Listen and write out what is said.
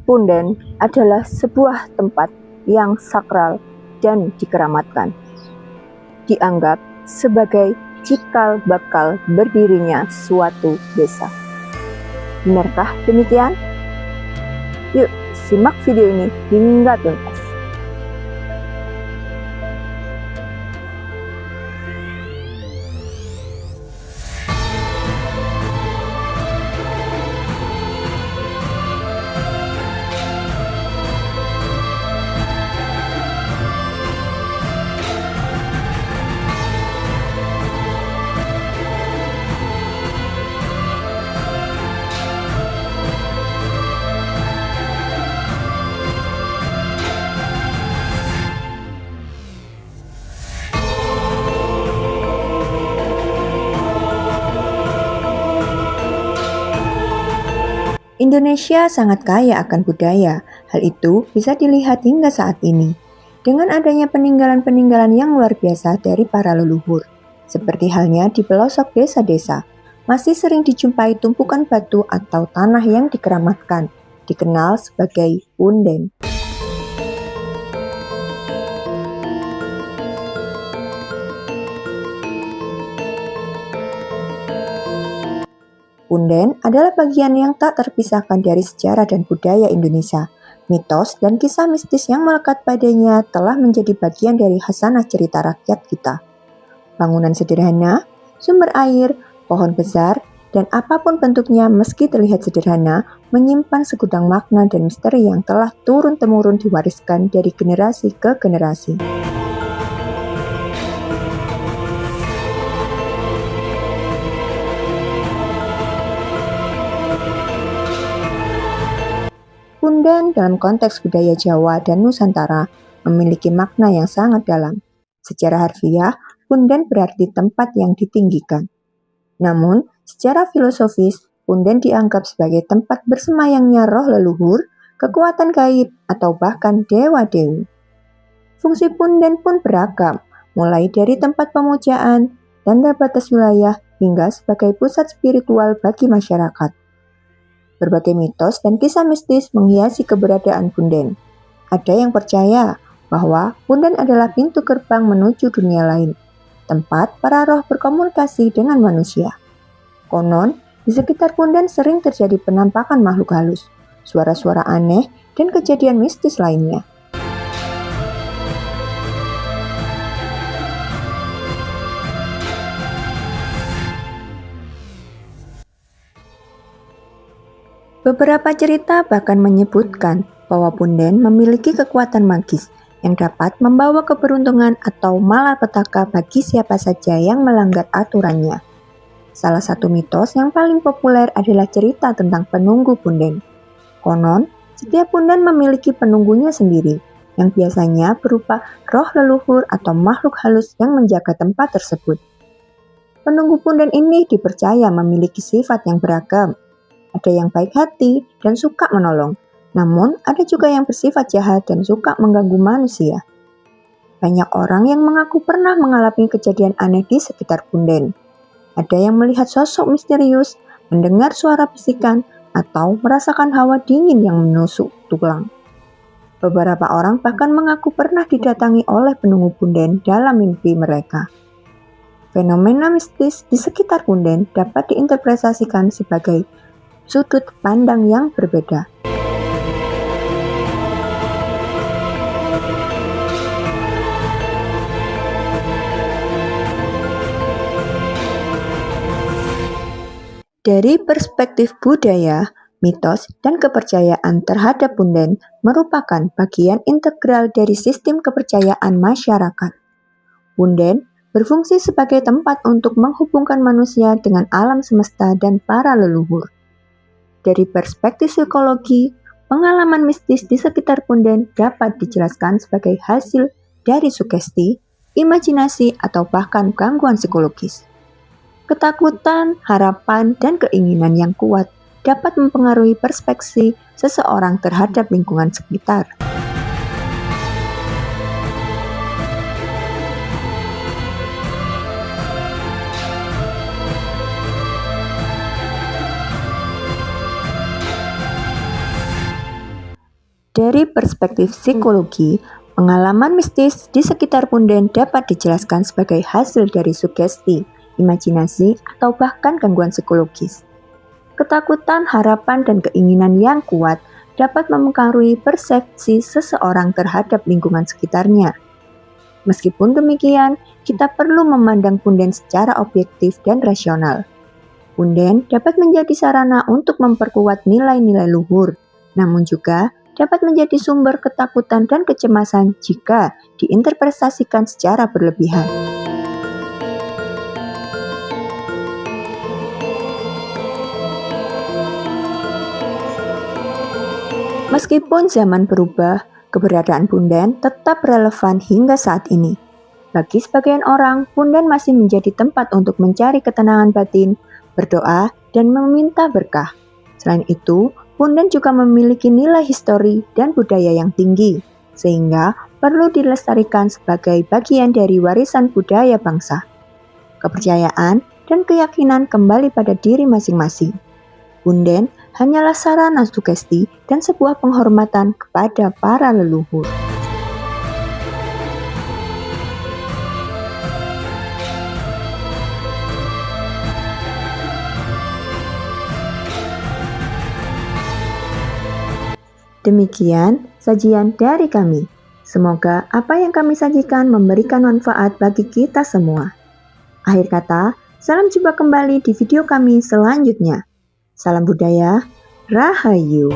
Punden adalah sebuah tempat yang sakral dan dikeramatkan. Dianggap sebagai cikal bakal berdirinya suatu desa. Benarkah demikian? Yuk, simak video ini hingga tuntas. Indonesia sangat kaya akan budaya. Hal itu bisa dilihat hingga saat ini. Dengan adanya peninggalan-peninggalan yang luar biasa dari para leluhur. Seperti halnya di pelosok desa-desa, masih sering dijumpai tumpukan batu atau tanah yang dikeramatkan, dikenal sebagai punden. Punden adalah bagian yang tak terpisahkan dari sejarah dan budaya Indonesia. Mitos dan kisah mistis yang melekat padanya telah menjadi bagian dari khasanah cerita rakyat kita. Bangunan sederhana, sumber air, pohon besar, dan apapun bentuknya meski terlihat sederhana, menyimpan segudang makna dan misteri yang telah turun-temurun diwariskan dari generasi ke generasi. Punden dalam konteks budaya Jawa dan Nusantara memiliki makna yang sangat dalam. Secara harfiah, punden berarti tempat yang ditinggikan. Namun, secara filosofis, punden dianggap sebagai tempat bersemayangnya roh leluhur, kekuatan gaib, atau bahkan dewa-dewi. Fungsi punden pun beragam, mulai dari tempat pemujaan, tanda batas wilayah, hingga sebagai pusat spiritual bagi masyarakat. Berbagai mitos dan kisah mistis menghiasi keberadaan punden. Ada yang percaya bahwa punden adalah pintu gerbang menuju dunia lain, tempat para roh berkomunikasi dengan manusia. Konon, di sekitar punden sering terjadi penampakan makhluk halus, suara-suara aneh, dan kejadian mistis lainnya. Beberapa cerita bahkan menyebutkan bahwa punden memiliki kekuatan magis yang dapat membawa keberuntungan atau malapetaka bagi siapa saja yang melanggar aturannya. Salah satu mitos yang paling populer adalah cerita tentang penunggu punden. Konon, setiap punden memiliki penunggunya sendiri, yang biasanya berupa roh leluhur atau makhluk halus yang menjaga tempat tersebut. Penunggu punden ini dipercaya memiliki sifat yang beragam. Ada yang baik hati dan suka menolong, namun ada juga yang bersifat jahat dan suka mengganggu manusia. Banyak orang yang mengaku pernah mengalami kejadian aneh di sekitar punden. Ada yang melihat sosok misterius, mendengar suara bisikan, atau merasakan hawa dingin yang menusuk tulang. Beberapa orang bahkan mengaku pernah didatangi oleh penunggu punden dalam mimpi mereka. Fenomena mistis di sekitar punden dapat diinterpretasikan sebagai sudut pandang yang berbeda. Dari perspektif budaya, mitos dan kepercayaan terhadap punden merupakan bagian integral dari sistem kepercayaan masyarakat. Punden berfungsi sebagai tempat untuk menghubungkan manusia dengan alam semesta dan para leluhur. Dari perspektif psikologi, pengalaman mistis di sekitar punden dapat dijelaskan sebagai hasil dari sugesti, imajinasi, atau bahkan gangguan psikologis. Ketakutan, harapan, dan keinginan yang kuat dapat mempengaruhi perspektif seseorang terhadap lingkungan sekitar. Dari perspektif psikologi, pengalaman mistis di sekitar punden dapat dijelaskan sebagai hasil dari sugesti, imajinasi, atau bahkan gangguan psikologis. Ketakutan, harapan, dan keinginan yang kuat dapat mempengaruhi persepsi seseorang terhadap lingkungan sekitarnya. Meskipun demikian, kita perlu memandang punden secara objektif dan rasional. Punden dapat menjadi sarana untuk memperkuat nilai-nilai luhur, namun juga dapat menjadi sumber ketakutan dan kecemasan jika diinterpretasikan secara berlebihan. Meskipun zaman berubah, keberadaan punden tetap relevan hingga saat ini. Bagi sebagian orang, punden masih menjadi tempat untuk mencari ketenangan batin, berdoa, dan meminta berkah. Selain itu, punden juga memiliki nilai histori dan budaya yang tinggi, sehingga perlu dilestarikan sebagai bagian dari warisan budaya bangsa. Kepercayaan dan keyakinan kembali pada diri masing-masing. Punden hanyalah sarana sugesti dan sebuah penghormatan kepada para leluhur. Demikian sajian dari kami. Semoga apa yang kami sajikan memberikan manfaat bagi kita semua. Akhir kata, salam jumpa kembali di video kami selanjutnya. Salam budaya, Rahayu.